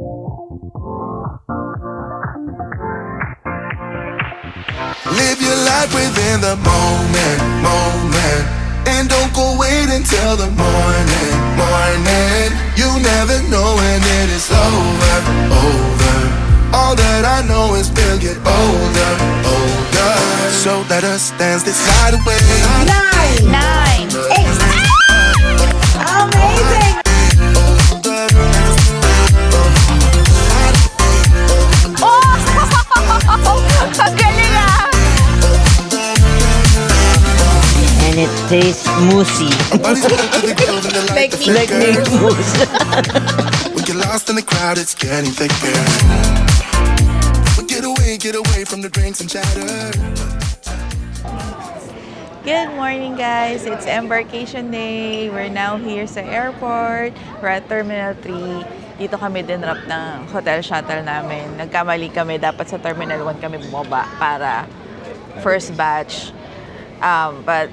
Live your life within the moment, moment. And don't go wait until the morning, morning. You never know when it is over, over. All that I know is we'll get older, older. So let us dance this night away. 9, 8. Amazing! Oh! Ang galing ah! And it tastes moosey. Like me. Like me mousse. We get lost in the crowd, it's getting thicker. We get away from the drinks and chatter. Good morning guys! It's embarkation day. We're now here sa airport. We're at Terminal 3. Dito kami dinrop ng hotel shuttle namin. Nagkamali kami. Dapat sa Terminal 1 kami bumaba para first batch. But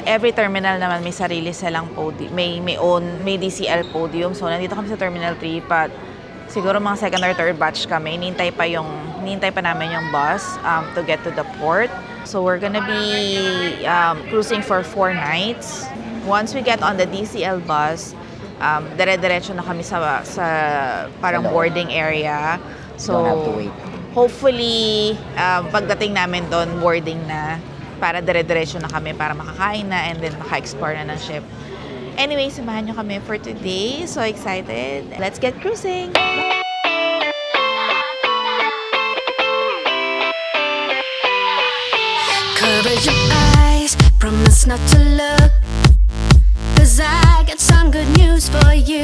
every terminal naman may sarili silang podium. May DCL podium. So nandito kami sa Terminal 3. But siguro mga second or third batch kami. Hinintay pa namin yung bus to get to the port. So we're gonna be cruising for 4 nights. Once we get on the DCL bus, dire-diretso na kami sa parang boarding area. So Don't have to wait. Hopefully, pagdating namin doon, boarding na. Para dire-diretso na kami para makakain na and then maka-explore na ng ship. Anyway, samahan nyo kami for today. So excited. Let's get cruising! Cover your eyes, promise not to look, 'cause I got some good news for you.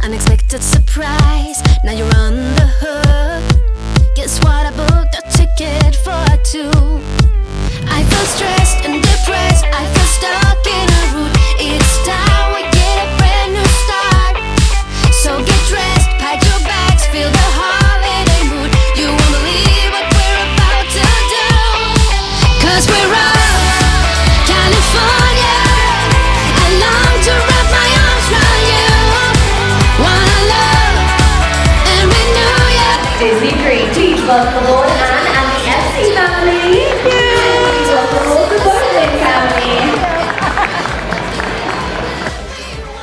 Unexpected surprise, now you're on the hook. Guess what, I booked a ticket for 2. I feel stressed and depressed, I feel stuck in a route. It's time we get a brand new start. So get dressed, pack your bags, feel the holiday mood. You won't believe what we're about to do. 'Cause we're off, California. I long to wrap my arms around you. Wanna love and renew ya. Disney Dream. Please welcome Lord Anne and the FC family. Please welcome all the Brooklyn family.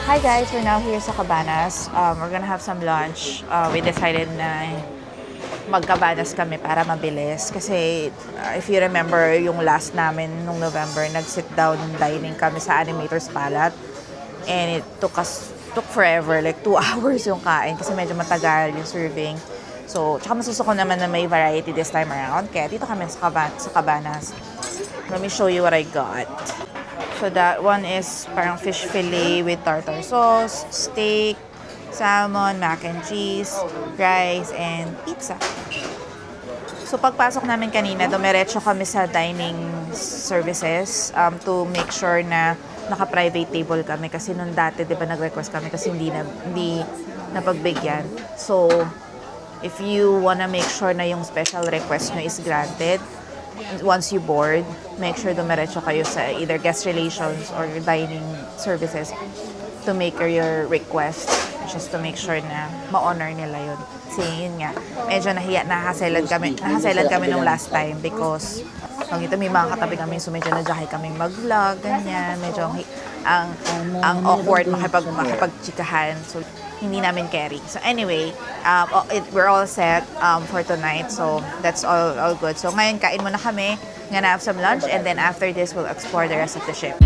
Hi guys, we're now here sa Cabanas. We're gonna have some lunch. We decided na magkabanas kami para mabilis. Kasi if you remember, yung last namin nung November, nag-sit down dining kami sa Animator's Palette. And it took forever, like 2 hours yung kain kasi medyo matagal yung serving. So, tsaka masusuko naman na may variety this time around. Kaya dito kami sa Cabanas. Let me show you what I got. So that one is parang fish fillet with tartar sauce, steak, salmon, mac and cheese, rice, and pizza. So pagpasok namin kanina, dumiretso kami sa dining services to make sure na naka-private table kami kasi nung dati, di ba, nag-request kami kasi hindi napagbigyan. So, if you wanna make sure na yung special request nyo is granted, once you board, make sure dumiretso kayo sa either guest relations or dining services to make your request, just to make sure na ma-honor nila yun. Kasi yun nga, medyo nahaselan kami nung last time because ito may mga katabi kami, so medyo nadyahay kaming mag-vlog, ganyan, medyo ang awkward makipag-chikahan, so hindi namin carry. So anyway, we're all set for tonight, so that's all good. So ngayon, kain muna kami, gonna have some lunch, and then after this, we'll explore the rest of the ship.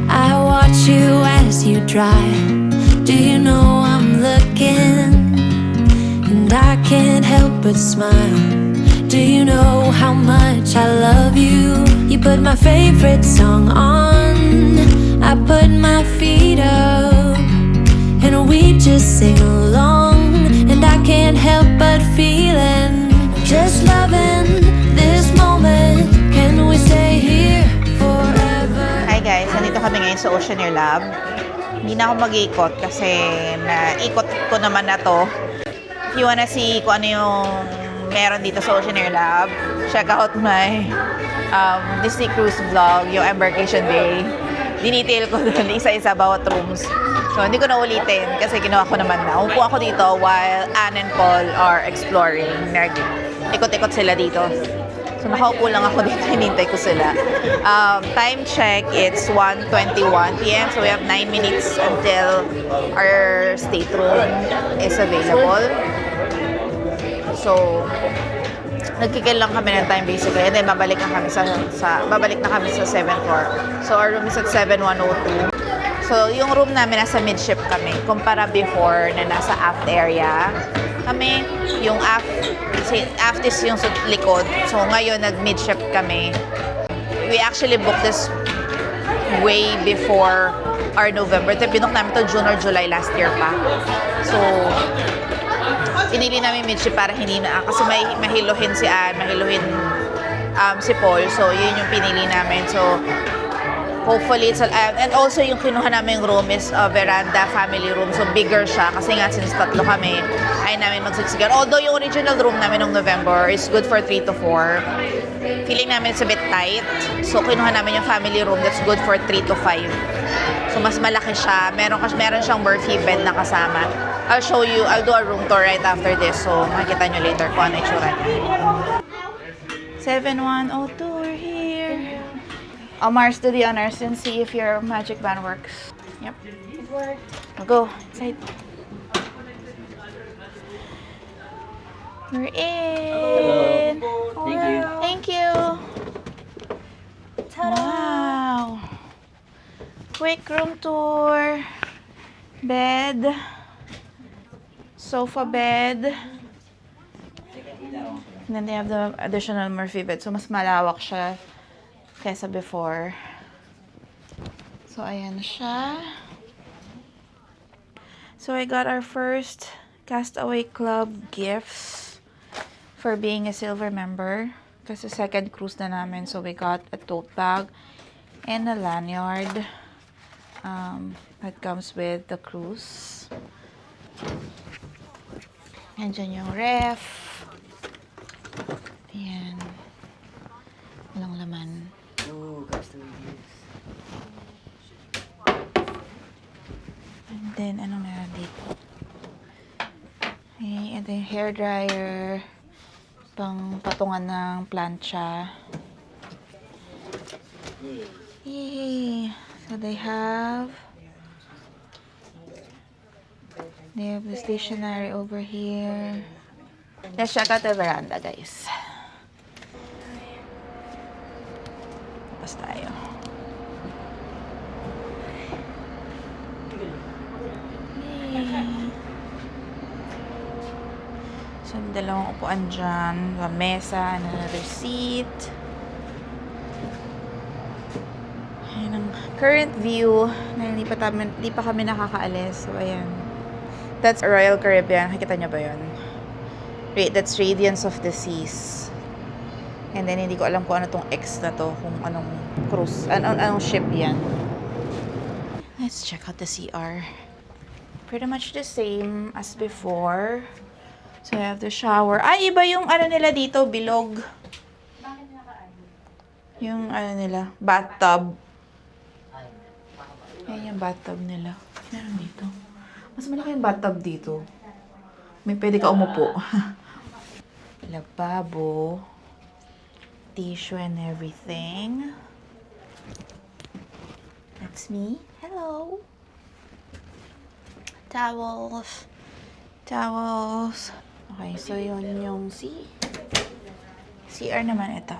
I watch you as you drive. Do you know I'm looking? And I can't help but smile. Do you know how much I love you? You put my favorite song on, I put my feet up, and we just sing along. And I can't help but feeling, just loving this moment. Can we stay here forever? Hi guys, nandito kami ngayon sa Oceaneer Lab. Hindi na ako mag-iikot kasi naikot ko naman na to. If you wanna see kung ano yung meron dito sa Oceanair Lab. Check out my Disney Cruise vlog, yung Embarkation Day. Dinetail ko doon isa-isa bawat rooms. So, hindi ko na ulitin kasi ginawa ko naman na. Umupo ako dito while Anne and Paul are exploring. Ikot-ikot sila dito. So, nakaupo lang ako dito. Hinintay ko sila. Time check, it's 1:21 p.m. So, we have 9 minutes until our stateroom is available. So, nagkikil lang kami ng time basically. And then, babalik na kami sa 7th floor. So, our room is at 7102. So, yung room namin nasa midship kami. Kumpara before na nasa aft area kami. Yung aft is yung sa likod. So, ngayon nag-midship kami. We actually booked this way before our November. Binook namin to June or July last year pa. So, pinili namin midship para hindi na, kasi may mahiluhin si Anne, mahiluhin si Paul. So, yun yung pinili namin. So, hopefully, and also yung kinuha namin room is a veranda family room. So, bigger siya. Kasi nga, since tatlo kami, ay namin magsiksigan. Although, yung original room namin ng November is good for 3 to 4. Feeling namin it's a bit tight. So, kinuha namin yung family room that's good for 3 to 5. So, mas malaki siya. Meron siyang Murphy bed na kasama. I'll do a room tour right after this. So, makikita nyo later kung ano yung tsura niya. 7102, we're here. Mars, do the honors and see if your magic band works. Yep. It worked. Go. Inside. We're in. Thank you. Thank you. Wow. Quick room tour. Bed. Sofa bed. And then they have the additional Murphy bed. So, mas malawak siya kesa before. So, ayan siya. So, I got our first Castaway Club gifts for being a silver member. Kasi second cruise na namin. So, we got a tote bag and a lanyard that comes with the cruise. Andyan yung ref. Ayan. Walang laman. Oh, Castaway gifts. And then, anong meron dito? Okay, ito yung hair dryer. Pang patungan ng plancha. Yay! So, they have the stationery over here. Let's check out the veranda, guys. Tapos tayo. Yay! So, dalawang upuan dyan. Mesa and another seat. Ayan ang current view na hindi pa kami nakakaalis. So, ayan. That's Royal Caribbean. Nakikita niyo ba yun? That's Radiance of the Seas. And then, hindi ko alam kung ano tong X na to. Kung anong cruise. Anong ship yan. Let's check out the CR. Pretty much the same as before. So, I have the shower. Ay, iba yung ano nila dito, bilog. Yung ano nila, bathtub. Ayan yung bathtub nila. Meron dito. Mas malaki yung bathtub dito. May pwede ka umupo. Lababo. Tissue and everything. That's me. Hello. Towels. Towels. Okay, so yun yung CR naman ito.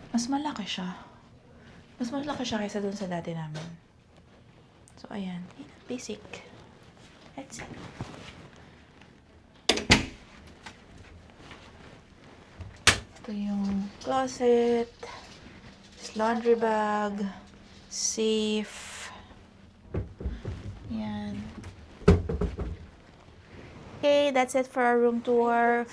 Mas malaki siya. Mas malaki siya kaysa dun sa dati namin. So, ayan. Basic. That's it. Ito yung closet. Laundry bag. Safe. Yan. Okay, that's it for our room tour.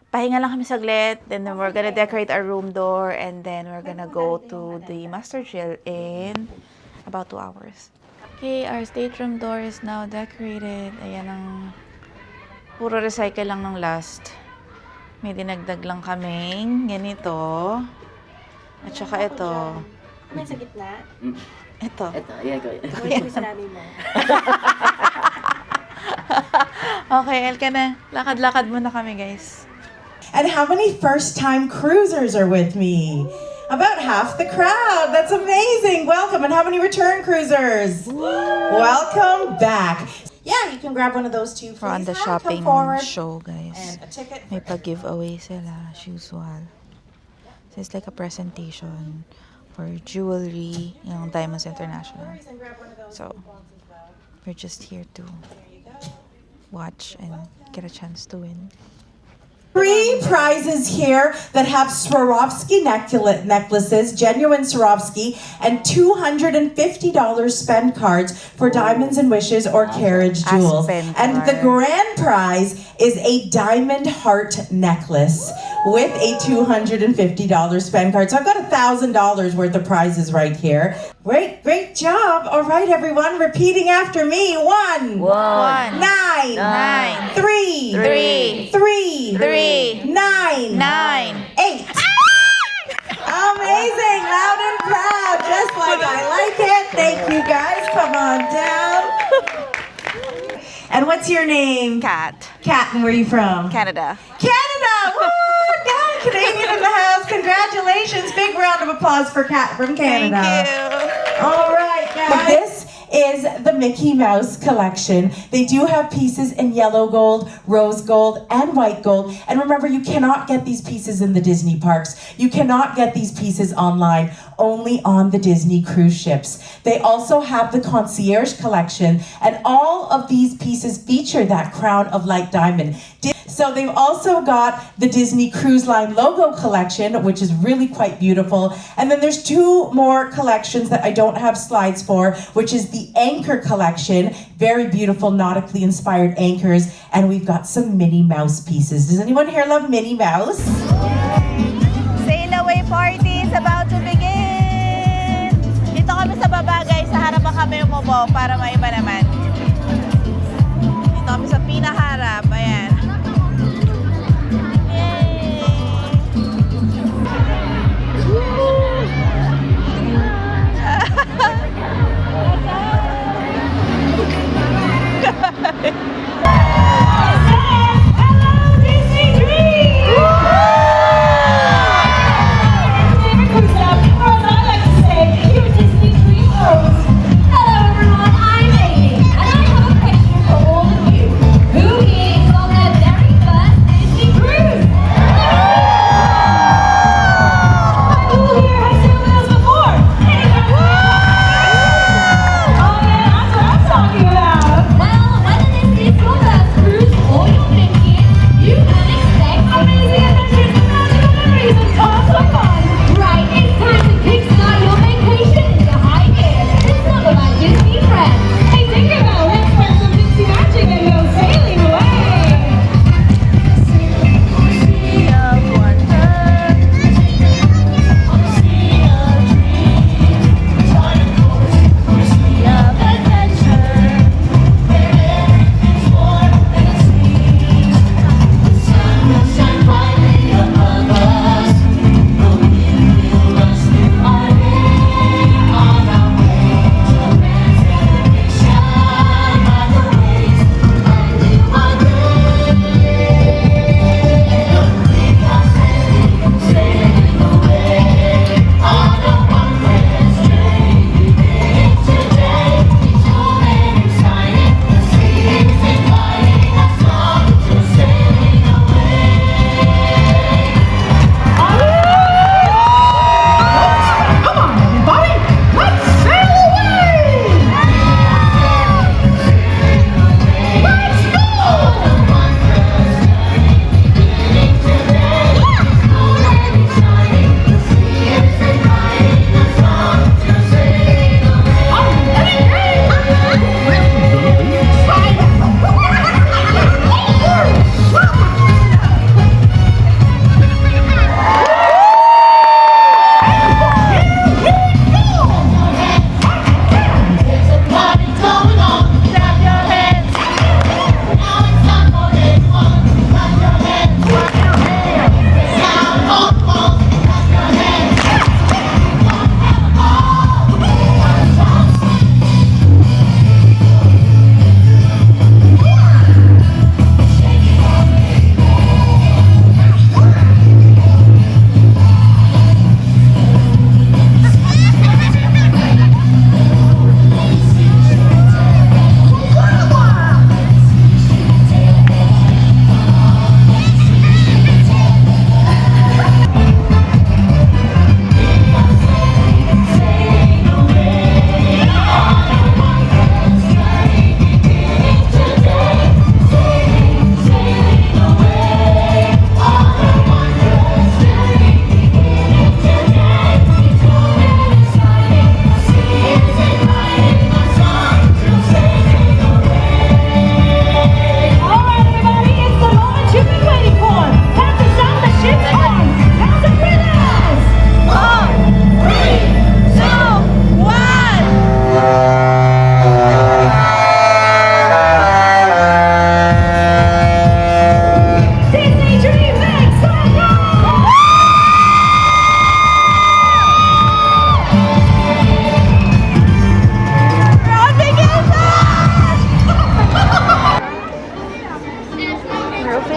Pahinga lang kami saglit. Then we're gonna decorate our room door. And then we're gonna go to the master chill in about 2 hours. Okay, our stateroom door is now decorated. Ayan ang puro recycle lang ng last. May dinagdag lang kaming ganito. At saka ito. May sa gitna. Ito. Ito, ayan ko. Ulit yung sinabi mo. Okay, Elka na. Lakad-lakad muna kami, guys. And how many first-time cruisers are with me? About half the crowd. That's amazing. Welcome. And how many return cruisers? Welcome back. Yeah, you can grab one of those too, please. We're on the Come shopping forward. show, guys. And a ticket. May pag-giveaway sila, as usual. So it's like a presentation for jewelry, yung Diamonds International. And grab one of those So, coupons as well. we're just here to watch and get a chance to win. 3 prizes here that have Swarovski necklaces, genuine Swarovski, and $250 spend cards for Diamonds and Wishes or Carriage Jewels. spend And the card. grand prize is a diamond heart necklace with a $250 spend card. So I've got $1,000 worth of prizes right here. Great job. All right, everyone, repeating after me. 1, 1, 9, 9, 3, 3, 3, 3, 9, 9. 8. Amazing, loud and proud, just like I like it. Thank you guys. Come on down. And what's your name? Cat. Kat, and where are you from? Canada. Canada! Woo! Yeah, Canadian in the house. Congratulations. Big round of applause for Kat from Canada. Thank you. All right, guys. This is the Mickey Mouse collection. They do have pieces in yellow gold, rose gold, and white gold. And remember, you cannot get these pieces in the Disney parks. You cannot get these pieces online, only on the Disney cruise ships. They also have the Concierge collection, and all of these pieces feature that crown of light diamond. So they've also got the Disney Cruise Line logo collection, which is really quite beautiful. And then there's 2 more collections that I don't have slides for, which is the Anchor collection, very beautiful nautically inspired anchors. And we've got some Minnie Mouse pieces. Does anyone here love Minnie Mouse? Sail away party is about to begin! Dito kami sa baba, guys. Sa harapan kami umubo para maiba naman. Dito kami sa pinaharap. Ayan. Hello everyone, I'm Amy, and I have a question for all of you. Who here is on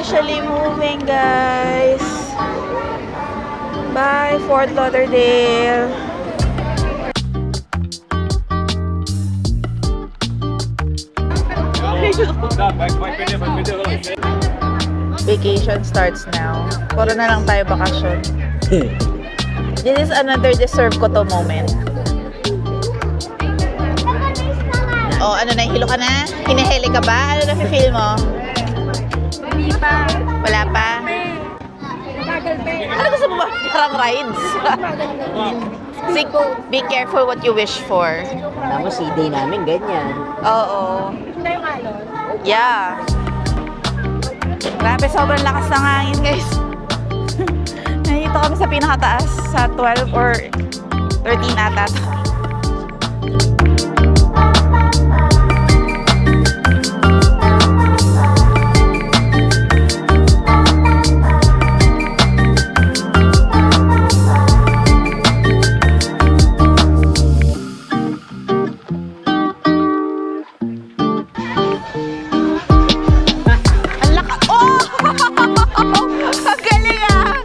officially moving, guys. Bye, Fort Lauderdale. Vacation starts now. Puro na lang tayo bakasyon. This is another deserve ko to moment. Oh, ano na, hilo ka na? Hinahili ka ba? Ano na feel mo? Hindi pa. Wala pa? Ano gusto mo ba? Parang rides? Sig, be careful what you wish for. Tapos CD namin ganyan. Oo. Hindi yung alon. Yeah. Grabe, sobrang lakas ng hangin, guys. Nandito kami sa pinakataas, sa 12 or 13 ata. Ang laka... Oh! Ang galing ah!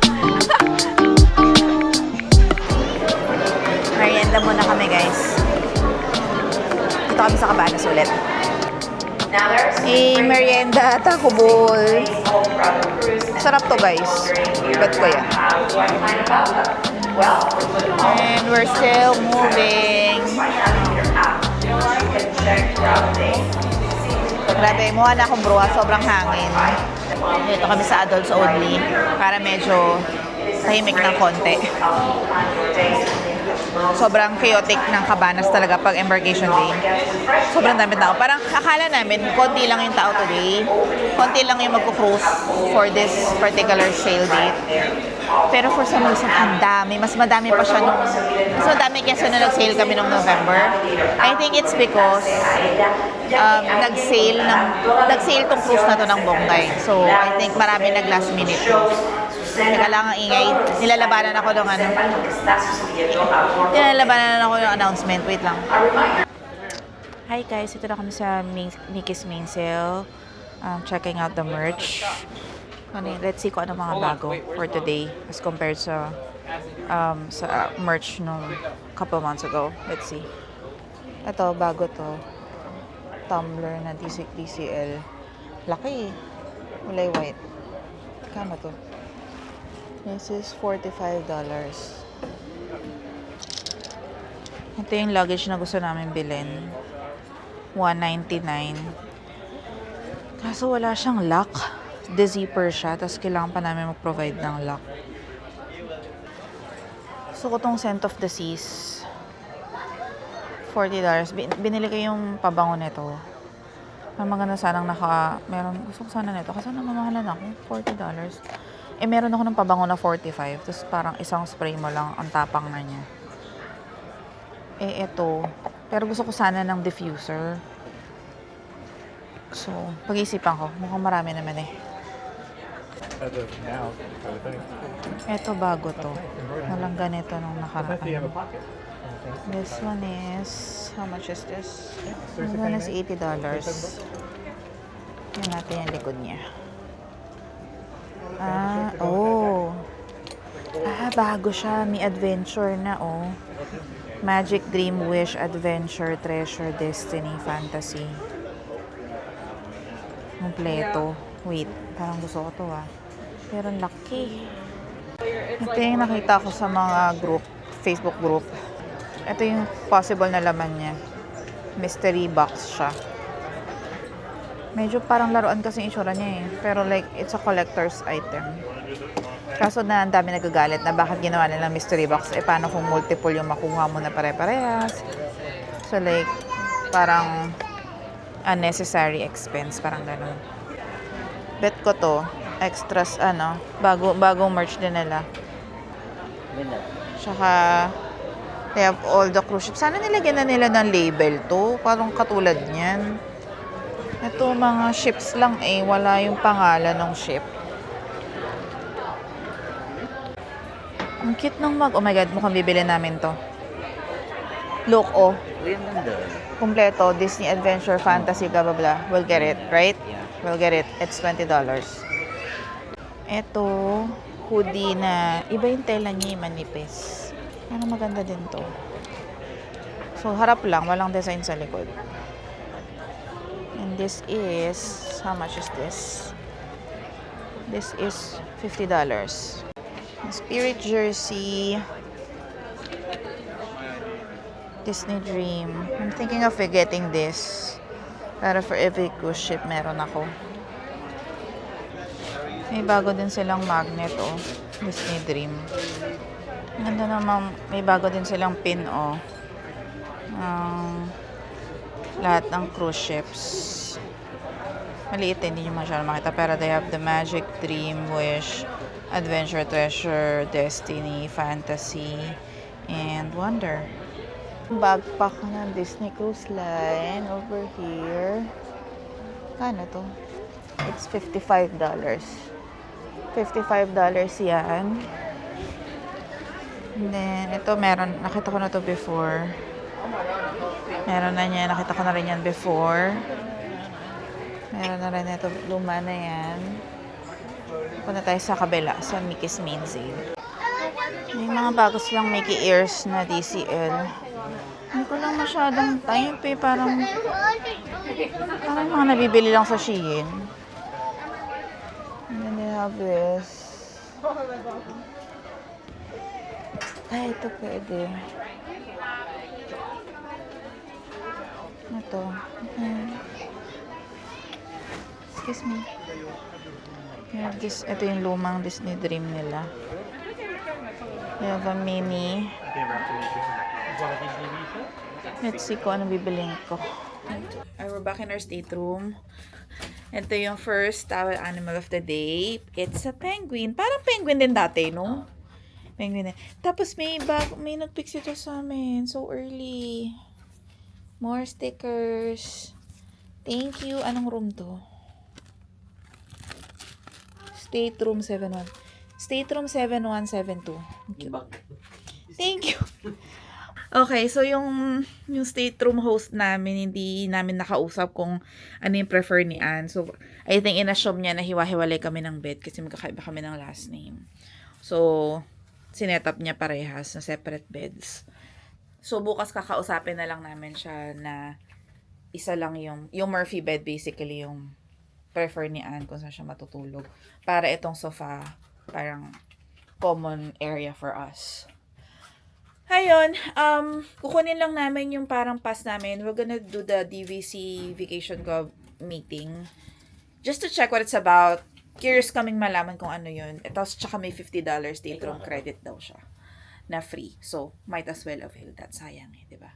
Merienda muna kami, guys. Dito kami sa Cabanas ulit. Merienda, taco bowl. Sarap to, guys. Bet ko yan. And we're still moving. Grabe, mukha na akong bruha. Sobrang hangin. Dito kami sa adults only para medyo tahimik ng konti. Sobrang chaotic ng Cabanas talaga pag embarkation day. Sobrang dami tao. Parang akala namin, konti lang yung tao today. Konti lang yung magko-cruise for this particular sail date. Pero for some reason, ang dami. Mas madami pa siya nung... Mas madami kesa nung nag-sail kami nung November. I think it's because nag-sail tong cruise na to ng Bongay. So, I think marami nag-last minute cruise. Teka lang ang ingay. Nilalabanan ako ng ano. Nilalabanan ako ng announcement. Wait lang. Hi guys, ito na kami sa Mickey's main sale. Checking out the merch. Let's see kung ano mga bago for today as compared sa merch nung couple months ago. Let's see. Ito, bago to. Tumbler na DCL. Laki. Kulay white. Kano to? This is $45. Ito yung luggage na gusto namin bilhin. $199. Kaso wala siyang lock. De-zipper siya, tapos kailangan pa namin mag-provide ng lock. Gusto ko tong Scent of the Seas. $40. Binili ko yung pabango nito. Ang maganda sanang gusto ko sana nito. Kasi namamahalan ako, $40. Meron ako ng pabango na 45. Tapos parang isang spray mo lang, ang tapang na niya. Ito. Pero gusto ko sana ng diffuser. So, pag-iisipan ko. Mukhang marami naman eh. Ito bago to. Walang ganito nung nakaraan. This one is... How much is this? This one is $80. Yan natin yung likod niya. Bago siya. May adventure na, oh. Magic, Dream, Wish, Adventure, Treasure, Destiny, Fantasy. Kompleto. Wait, parang gusto ko to, ah. Pero laki. Ito yung nakita ko sa mga group, Facebook group. Ito yung possible na laman niya. Mystery box siya. Medyo parang laruan kasi yung itsura niya eh. Pero like, it's a collector's item. Kaso na ang dami nagagalit na bakit ginawa nilang mystery box. Paano kung multiple yung makuha mo na pare-parehas? So like, parang unnecessary expense. Parang ganun. Bet ko to. Extras, bagong merch din nila. Tsaka, they have all the cruise ships. Sana nilagyan na nila ng label to. Parang katulad niyan. Ito, mga ships lang eh. Wala yung pangalan ng ship. Ang cute ng mug. Oh my God, mukhang bibili namin to. Look, oh. Uy, ang ganda. Kompleto. Disney Adventure, Fantasy, blah, blah, blah. We'll get it, right? Yeah. We'll get it. It's $20. Ito, hoodie na, iba yung tela niya, manipis. Ano maganda din to. So, harap lang, walang design sa likod. And this is, how much is this? This is $50. Spirit jersey. Disney Dream. I'm thinking of getting this. Para for every cruise ship, meron ako. May bago din silang magnet, oh. Disney Dream. Ganda naman, may bago din silang pin, oh. Lahat ng cruise ships. Maliit, hindi nyo masyadong makita. Pero they have the Magic, Dream, Wish, Adventure, Treasure, Destiny, Fantasy, and Wonder. Backpack ng Disney Cruise Line over here. Kano to? It's $55. $55 yan. And then, ito meron, nakita ko na to before. Meron na niya, nakita ko na rin yan before. Meron na rin ito, luma na yan. Punta tayo sa kabila, sa Mickey's Main Sale. May mga bago silang Mickey Ears na DCL. Hindi ko lang masyadong type eh, parang mga nabibili lang sa Shein. And then they have this. Ay, ito pwede. Ito. Excuse me. Yeah, this, ito yung lumang Disney Dream nila. They have a mini. Let's see kung ano bibiling ko. We're back in our stateroom. Ito yung first towel animal of the day. It's a penguin. Parang penguin din dati, no? Penguin din. Tapos may nag-fix ito sa amin. So early. More stickers. Thank you. Anong room to? Stateroom 71. Stateroom 7172. Thank you. Okay, so yung stateroom host namin, hindi namin nakausap kung ano yung prefer ni Anne. So, I think in-assume niya na hiwa-hiwalay kami ng bed kasi magkakaiba kami ng last name. So, sinetap niya parehas na separate beds. So, bukas kakausapin na lang namin siya na isa lang yung Murphy bed basically yung prefer ni Anne kung saan siya matutulog. Para itong sofa, parang common area for us. Ayun, kukunin lang namin yung parang pass namin. We're gonna do the DVC Vacation Club meeting. Just to check what it's about. Curious kaming malaman kung ano yun. Tapos tsaka may $50 stateroom credit daw siya. Na free. So, might as well avail that. Sayang eh, diba?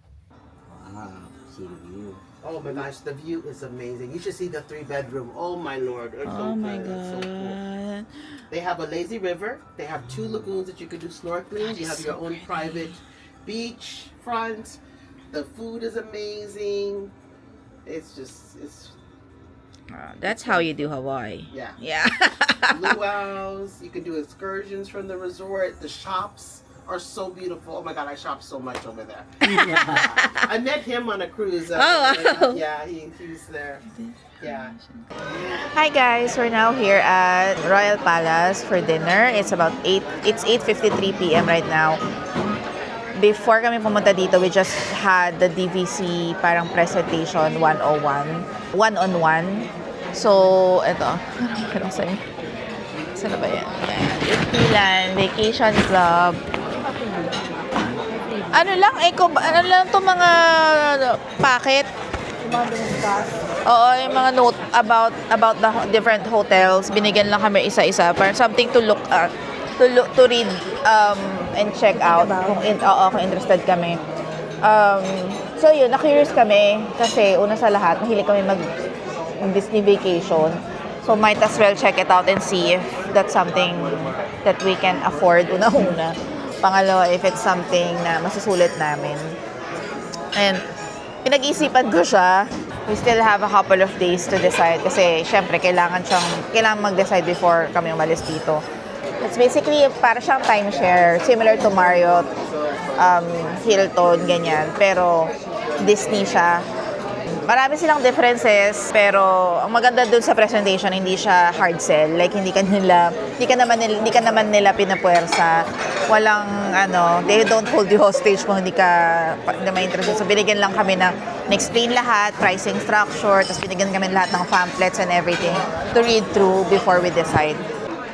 Wow, see the view. Oh my gosh, the view is amazing. You should see the 3-bedroom. Oh my lord. It's Oh so my good. It's so cool. God. They have a lazy river. They have 2 lagoons that you can do snorkeling. You have your own private beach front. The food is amazing. It's That's how you do Hawaii. yeah. Yeah. Luau's. You can do excursions from the resort. The shops are so beautiful. Oh my god, I shop so much over there. I met him on a cruise. wow. Yeah, he's there. Yeah. Hi guys, we're now here at Royal Palace for dinner. It's 8:53 p.m. right now. Before kami pumunta dito, we just had the DVC parang presentation 101. One-on-one. So, ito. Parang sa'yo. Saan na ba yan? Ipilan, Vacation Club. Ano lang to mga packet? Oo, yung mga note about the different hotels. Binigyan lang kami isa-isa. Parang something to look at. To read and check out kung interested kami. So yun, na-curious kami kasi una sa lahat, mahilig kami mag-Disney vacation. So might as well check it out and see if that's something that we can afford una-una. Pangalawa, if it's something na masusulit namin. And pinag-isipan ko siya. We still have a couple of days to decide kasi syempre kailangan mag-decide before kami umalis dito. It's basically para siyang timeshare, similar to Marriott, Hilton, ganyan. Pero Disney siya. Marami silang differences, pero ang maganda dun sa presentation, hindi siya hard sell. Like, hindi ka naman nila pinapuwersa. Walang, they don't hold you hostage kung hindi interested. So, binigyan lang kami na-explain lahat, pricing structure, tapos binigyan kami lahat ng pamphlets and everything to read through before we decide.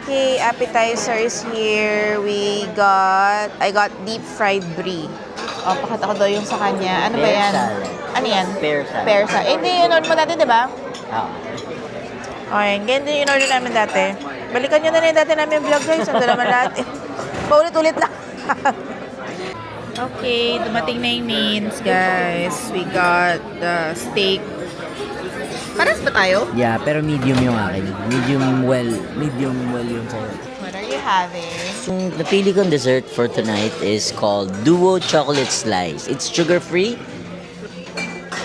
Okay, appetizers here. I got deep fried brie. Oh, pakita ko daw yung sa kanya. Ano ba Pear yan? salad. Ano yan? Pear salad. Pear salad. Eh, hindi yun order mo dati, di ba? Oo. Okay, ganyan yung order namin dati. Balikan nyo na yung dati namin vlog, guys. Ang naman lahat. Paulit-ulit lang. Okay, dumating na yung mains, guys. We got the steak. Paras ba tayo? Yeah, pero medium yung akin. Medium well yung sa'yo. What are you having? Yung napili kong dessert for tonight is called Duo Chocolate Slice. It's sugar-free.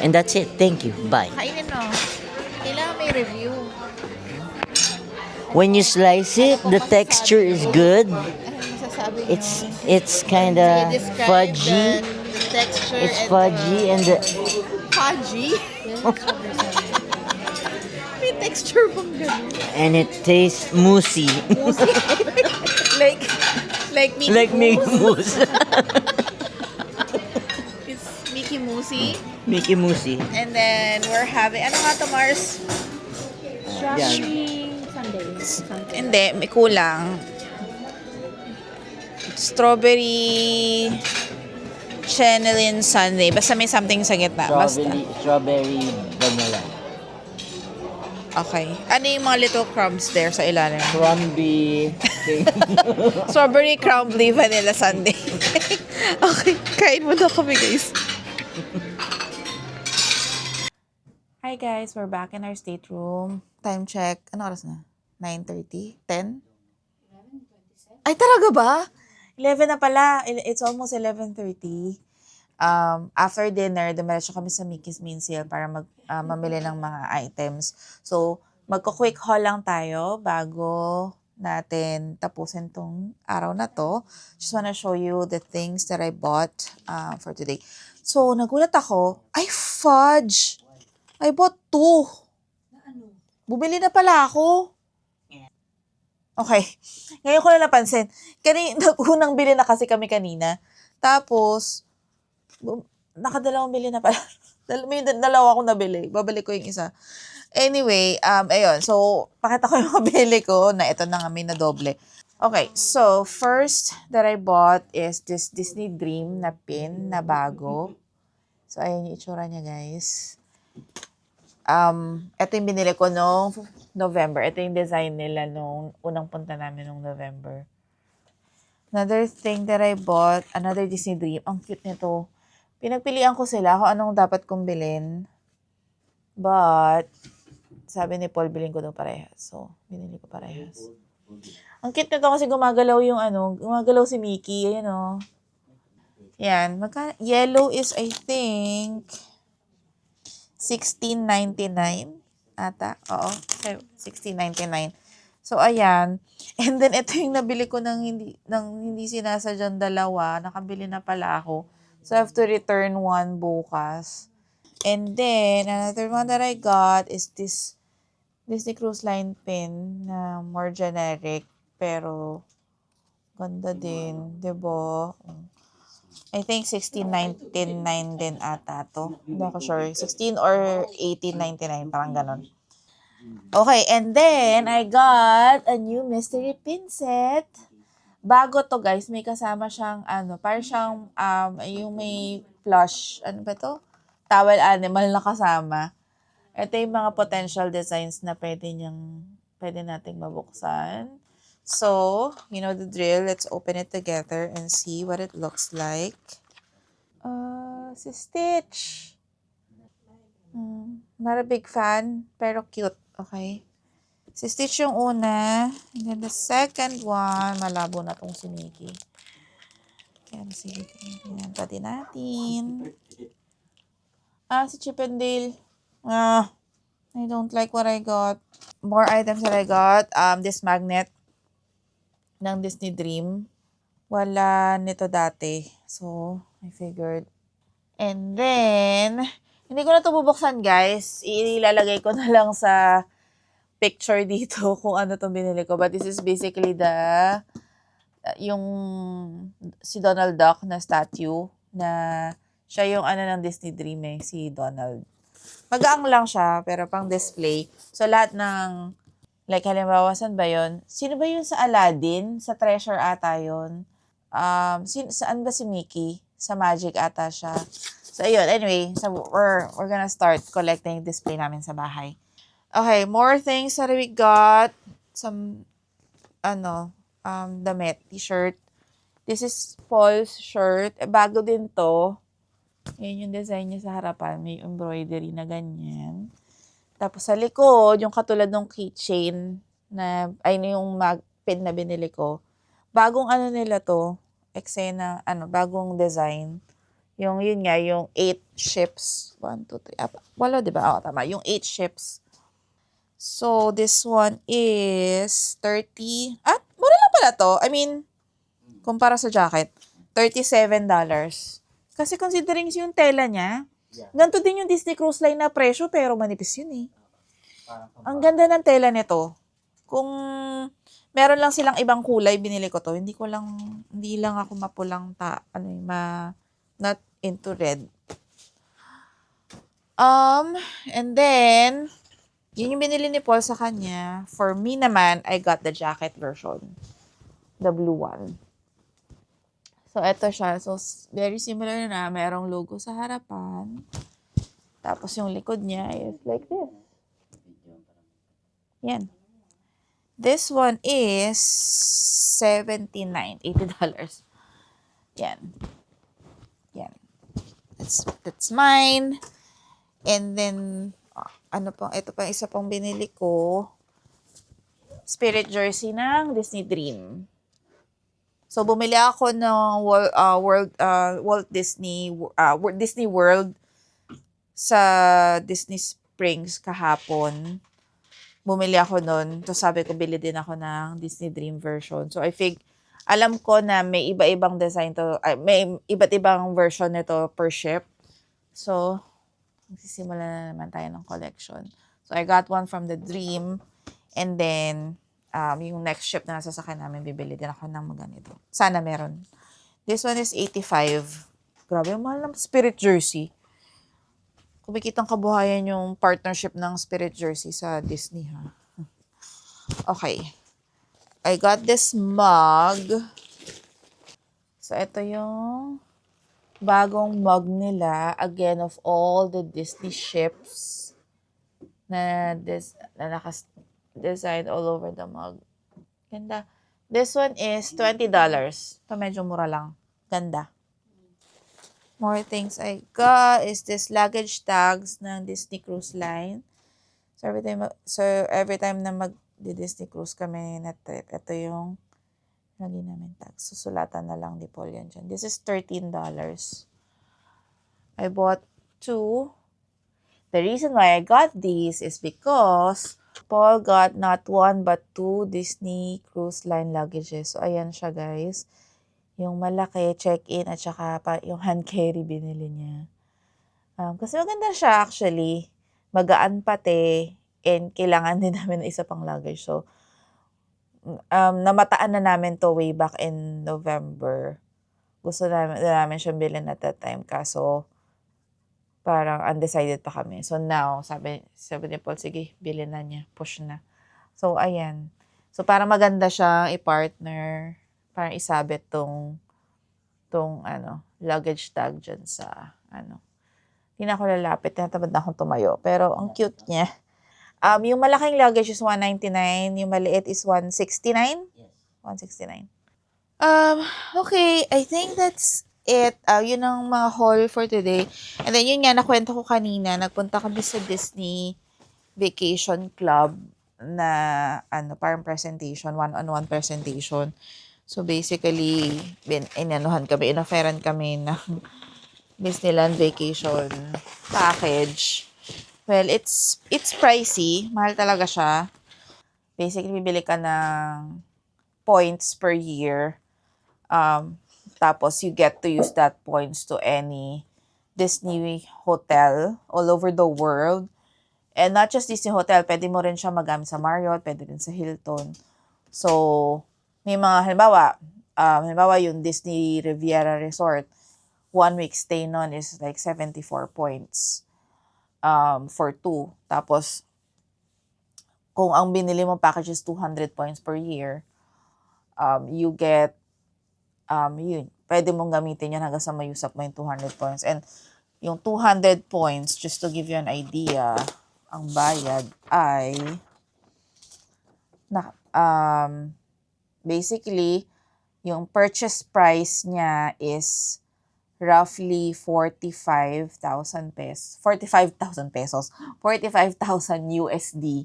And that's it. Thank you. Bye. Kainin mo. Kailangan may review. When you slice it, the texture is good. Ano masasabi niyo? It's kind of Describe fudgy. the texture It's and fudgy and the fudgy? May texture bang ganun? and it tastes moussey. like Mickey Like Mickey Mouse. Mouse. It's Mickey Mousey. Mickey Mousey. And then we're having, ano nga to, Mars? Hindi, may kulang. Strawberry chenilin sundae. Basta may something sa gitna. Basta. Strawberry vanilla. Okay. Ano yung mga little crumbs there sa ilalim? Crumbly. Strawberry crumbly vanilla sundae. Okay. Kain mo na kami, guys. Hi, guys. We're back in our stateroom. Time check. Ano oras na? 9:30? 10? Ay, talaga ba? 11 na pala. It's almost 11:30. After dinner, dumiretso kami sa Mickey's Main Sale para mamili ng mga items. So, magko-quick haul lang tayo bago natin tapusin tong araw na to. Just wanna show you the things that I bought for today. So, nagulat ako. Ay, fudge! I bought 2. Bumili na pala ako. Okay. Ngayon ko na napansin. Unang bili na kasi kami kanina. Tapos, nakadalawang bili na pala. May dalawa akong nabili. Babalik ko yung isa. Anyway, ayun. So, pakita ko yung mabili ko na ito na nga may na doble. Okay. So, first that I bought is this Disney Dream na pin na bago. So, ayun yung itsura niya, guys. Ito yung binili ko noong November. Ito yung design nila nung unang punta namin nung November. Another thing that I bought, another Disney Dream. Ang cute nito. Pinagpilian ko sila kung anong dapat kong bilhin. But, sabi ni Paul, bilhin ko daw parehas. So, binili ko parehas. Ang cute nito kasi gumagalaw gumagalaw si Mickey. Ayan o. Yan. Yellow is, I think, $16.99 ata. Oo. $16.99. So, ayan. And then, ito yung nabili ko ng hindi sinasadyang dalawa. Nakabili na pala ako. So, I have to return one bukas. And then, another one that I got is this Disney Cruise Line pin na more generic. Pero, ganda din. Diba? I think $16.99 din ata to. Hindi ako sure. 16 or $18.99. Parang ganon. Okay, and then I got a new mystery pin set. Bago to, guys. May kasama siyang parang siyang yung may plush. Ano ba to? Towel animal na kasama. Ito yung mga potential designs na pwede nating mabuksan. So, you know the drill. Let's open it together and see what it looks like. Si Stitch. Not a big fan, pero cute. Okay. Si Stitch yung una. And then the second one, malabo na tong si Mickey. Kaya sige, tingnan pa din natin. Si Chip and Dale. I don't like what I got. More items that I got. This magnet ng Disney Dream. Wala nito dati. So, I figured. And then, Hindi ko na ito bubuksan, guys. Ilalagay ko na lang sa picture dito kung ano itong binili ko. But this is basically yung si Donald Duck na statue na siya yung ano ng Disney Dream si Donald. Magaang lang siya, pero pang display. So, lahat ng, like, halimbawa, saan ba yun? Sino ba yun sa Aladdin? Sa Treasure ata yun. Saan ba si Mickey? Sa Magic ata siya. So, ayun. Anyway, so we're gonna start collecting display namin sa bahay. Okay, more things that we got. Some, damit, t-shirt. This is Paul's shirt. Bago din to. Yan yung design niya sa harapan. May embroidery na ganyan. Tapos sa likod, yung katulad ng keychain na, yung pin na binili ko. Bagong ano nila to, eksena, bagong design. Yun nga, yung 8 ships. 1, 2, 3, wala, diba? Oo, tama. Yung 8 ships. So, this one is 30. Mura lang pala to. I mean, kumpara sa jacket, $37. Kasi considering yung tela niya, ganito din yung Disney Cruise Line na presyo, pero manipis yun eh. Ang ganda ng tela nito. Kung meron lang silang ibang kulay, binili ko to. Hindi lang ako mapulang not into red. And then, yun yung binili ni Paul sa kanya. For me naman, I got the jacket version. The blue one. So, eto siya. So, very similar na. Merong logo sa harapan. Tapos, yung likod niya is like this. Yan. This one is $79. $80. Yan. Yan. That's mine. And then, ito pa isa pang binili ko. Spirit jersey ng Disney Dream. So, bumili ako ng Walt Disney World sa Disney Springs kahapon. Bumili ako nun. So, sabi ko, bili din ako ng Disney Dream version. So, alam ko na may iba-ibang design to, may iba't ibang version nito per ship. So, magsisimula na naman tayo ng collection. So, I got one from the Dream. And then, yung next ship na nasasakyan namin, bibili din ako ng ganito. Sana meron. This one is $85. Grabe, ang mahal ng Spirit jersey. Kumikitang kabuhayan yung partnership ng Spirit jersey sa Disney, ha? Okay. I got this mug. So, ito yung bagong mug nila. Again, of all the Disney ships na naka-design all over the mug. Ganda. This one is $20. Ito medyo mura lang. Ganda. More things I got is this luggage tags ng Disney Cruise Line. So, every time na mag-Disney Cruise kami na trip, ito yung lagi namin tags. Susulatan na lang ni Paul yan dyan. This is $13. I bought 2. The reason why I got these is because Paul got not 1 but 2 Disney Cruise Line luggages. So, ayan siya, guys. Yung malaki, check-in, at saka yung hand carry binili niya. Kasi maganda siya actually. Magaan pati. And kailangan din namin ng isa pang luggage. So, namataan na namin to way back in November. Gusto namin siyang bilhin at that time. Kaso, parang undecided pa kami. So now, sabi ni Paul, sige, bilhin na niya. Push na. So, ayan. So, parang maganda siya i-partner. Parang isabit tong luggage tag dyan sa, Hindi na ako lalapit. Tinatamad na akong tumayo. Pero, ang cute niya. Yung malaking luggage is $199. Yung maliit is $169. Yes. $169. Okay. I think that's it. Yun ang mga haul for today. And then, yun nga, nakwento ko kanina. Nagpunta kami sa Disney Vacation Club na, parang presentation, one-on-one presentation. So, basically, inofferan kami ng Disneyland Vacation package. Well, it's pricey. Mahal talaga siya. Basically, bibili ka ng points per year. Tapos, you get to use that points to any Disney hotel all over the world. And not just Disney hotel, pwede mo rin siya magamit sa Marriott, pwede rin sa Hilton. So, may mga, halimbawa yung Disney Riviera Resort, 1 week stay nun is like 74 points for 2. Tapos, kung ang binili mo package is 200 points per year, you get, yun, pwede mong gamitin yan hanggang sa mayusap mo yung 200 points. And yung 200 points, just to give you an idea, ang bayad ay, basically, yung purchase price niya is roughly 45,000 pesos. 45,000 pesos. 45,000 USD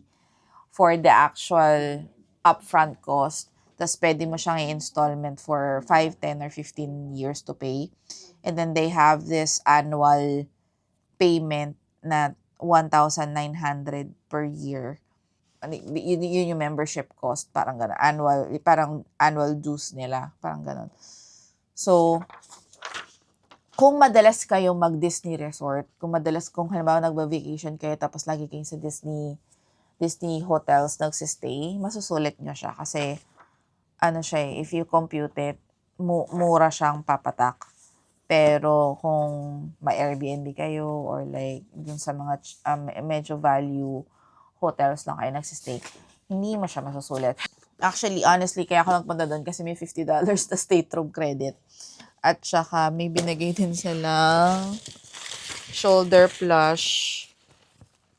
for the actual upfront cost. Tapos pwede mo siyang i-installment for 5, 10, or 15 years to pay. And then they have this annual payment na 1,900 per year. Yun yung membership cost. Parang gano'n. Parang annual dues nila. Parang gano'n. So, kung madalas kayong mag-Disney resort, kung halimbawa nagba-vacation kayo tapos lagi kayo sa Disney hotels nagsistay, masusulit nyo siya kasi if you compute it, mura siyang papatak. Pero kung ma-Airbnb kayo or like dun sa mga medyo value hotels lang kayo nagsistay, hindi mo siya masusulit. Actually, honestly, kaya ako nagpunta doon kasi may $50 na state room credit. At saka may binigay din silang shoulder plush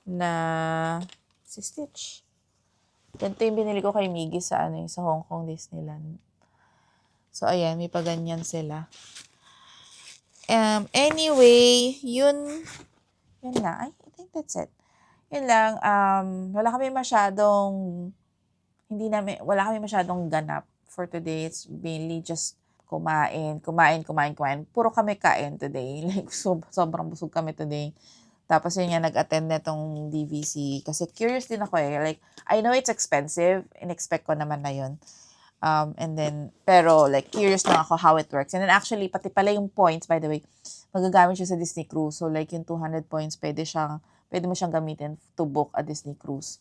na si Stitch. Ganito yung binili ko kay Miggy sa Hong Kong Disneyland. So, ayan, may paganyan sila. Anyway, yun na. I think that's it. Yun lang, wala kami masyadong ganap for today. It's mainly just kumain. Puro kami kain today. Like, sobrang busog kami today. Tapos yun nga, nag-attend na tong DVC. Kasi curious din ako eh. Like, I know it's expensive. In-expect ko naman na yun. Pero like, curious lang ako how it works. And then actually, pati pala yung points, by the way, magagamit siya sa Disney Cruise. So like, yung 200 points, pwede mo siyang gamitin to book a Disney Cruise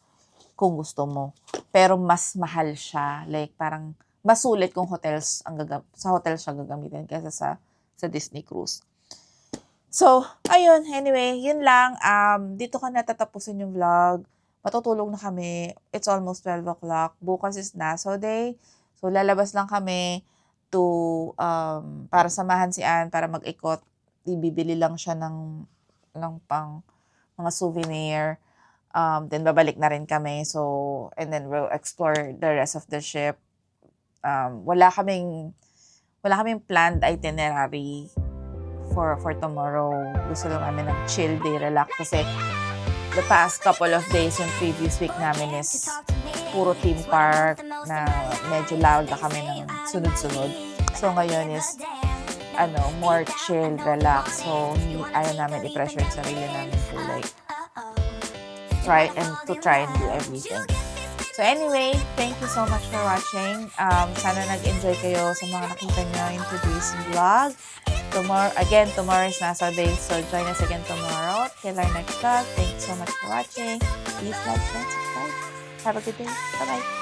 kung gusto mo. Pero mas mahal siya. Like, parang mas sulit kung sa hotel siya gagamitin kaysa sa Disney Cruise. So, ayun. Anyway, yun lang. Dito ka natatapusin yung vlog. Matutulog na kami. It's almost 12 o'clock. Bukas is Nassau Day. So, lalabas lang kami para samahan si Ann, para mag-ikot. Ibibili lang siya ng pang mga souvenir. Then, babalik na rin kami. So, and then we'll explore the rest of the ship. Wala kaming planned itinerary for tomorrow. Gusto lang namin ng chill day, relax. Kasi the past couple of days, yung previous week namin is puro theme park na medyo loud na kami ng sunod-sunod. So ngayon is more chill, relax. So ayaw namin i-pressure yung sarili namin to like try and do everything. So anyway, thank you so much for watching. Sana nag-enjoy kayo sa mga nakita nyo in today's vlog. Tomorrow is Nassau Day, so join us again tomorrow. Till our next vlog. Thank you so much for watching. Please like, share, and subscribe. Have a good day. Bye-bye.